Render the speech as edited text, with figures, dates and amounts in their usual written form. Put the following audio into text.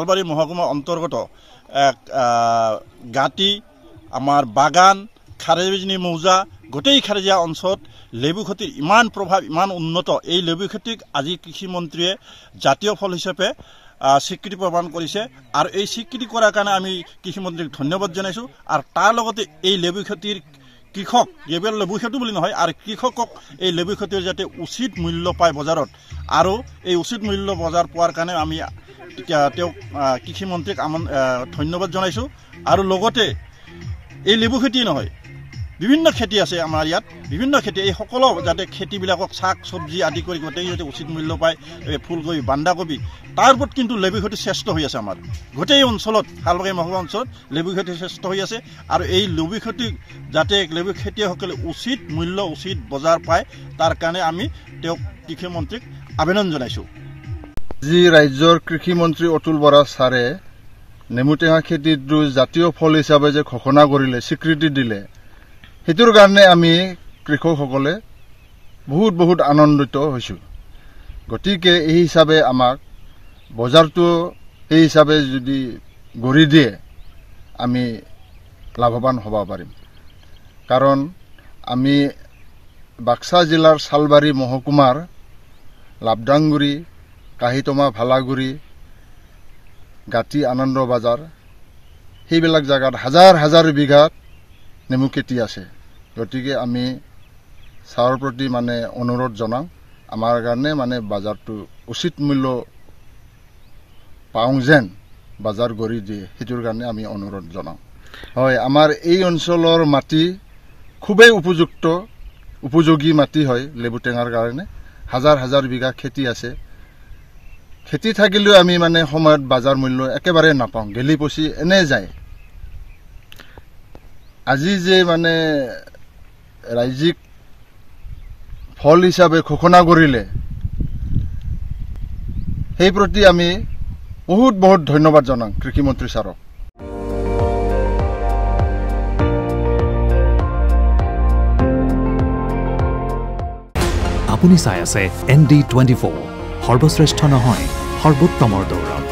শালবাৰী মহকুমা অন্তৰ্গত গাটি আমাৰ বাগান খাৰেজনী মৌজা গোটেই খাৰেজীয়া অঞ্চলত লেবু খেতিৰ ইমান প্ৰভাৱ ইমান উন্নত এই লেবু খেতিক আজি কৃষিমন্ত্ৰীয়ে জাতীয় ফল হিচাপে স্বীকৃতি প্ৰদান কৰিছে আৰু এই স্বীকৃতি কৰাৰ কাৰণে আমি কৃষিমন্ত্ৰীক ধন্যবাদ জনাইছোঁ আৰু তাৰ লগতে এই লেবু খেতিৰ কৃষক কেৱল লেবু খেতি বুলি নহয় আৰু কৃষকক এই লেবু খেতিৰ যাতে উচিত মূল্য পায় বজাৰত আৰু এই উচিত মূল্য বজাৰ পোৱাৰ কাৰণে আমি তেওঁক কৃষিমন্ত্ৰীক ধন্যবাদ জনাইছোঁ আৰু লগতে এই লেবু খেতি নহয় বিভিন্ন খেতি আছে আমাৰ ইয়াত বিভিন্ন খেতি এই সকলো যাতে খেতিবিলাকক শাক চব্জি আদি কৰি গোটেই যাতে উচিত মূল্য পায় ফুলকবি বন্ধাকবি তাৰ ওপৰত কিন্তু লেবু খেতি শ্ৰেষ্ঠ হৈ আছে আমাৰ গোটেই অঞ্চলত শালবাৰী মহকুমা অঞ্চলত লেবু খেতি শ্ৰেষ্ঠ হৈ আছে আৰু এই লেবু খেতি যাতে লেবু খেতিয়কসকলে উচিত মূল্য উচিত বজাৰ পায় তাৰ কাৰণে আমি তেওঁক কৃষিমন্ত্ৰীক আবেদন জনাইছোঁ। যি ৰাজ্যৰ কৃষিমন্ত্ৰী অতুল বৰা ছাৰে নেমুটেঙা খেতিটো জাতীয় ফল হিচাপে যে ঘোষণা কৰিলে স্বীকৃতি দিলে সেইটোৰ কাৰণে আমি কৃষকসকলে বহুত আনন্দিত হৈছোঁ। গতিকে এই হিচাপে আমাক বজাৰটো এই হিচাপে যদি গঢ়ি দিয়ে আমি লাভৱান হ'ব পাৰিম কাৰণ আমি বাক্সা জিলাৰ শালবাৰী মহকুমাৰ লাবডাংগুৰি কাহিতমা ভালাগুৰি গাটি আনন্দ বজাৰ সেইবিলাক জায়গাত হাজাৰ বিঘাত নেমু খেতি আছে। গতিকে আমি ছাৰৰ প্ৰতি মানে অনুৰোধ জনাওঁ আমাৰ কাৰণে মানে বজাৰটো উচিত মূল্য পাওঁ যেন বজাৰ গঢ়ি দিয়ে সেইটোৰ কাৰণে আমি অনুৰোধ জনাওঁ। হয় আমাৰ এই অঞ্চলৰ মাটি খুবেই উপযোগী মাটি হয় লেবু টেঙাৰ কাৰণে হাজাৰ বিঘা খেতি আছে। খেতি থাকিলেও আমি মানে সময়ত বজাৰ মূল্য একেবাৰে নাপাওঁ গেলি পচি এনে যায়। আজি যে মানে ৰাজ্যিক ফল হিচাপে ঘোষণা কৰিলে সেই প্ৰতি আমি বহুত ধন্যবাদ জনাওঁ কৃষিমন্ত্ৰী ছাৰক। আপুনি চাই আছে ND24 সৰ্বশ্ৰেষ্ঠ নহয় সৰ্বোত্তমৰ দৌৰ।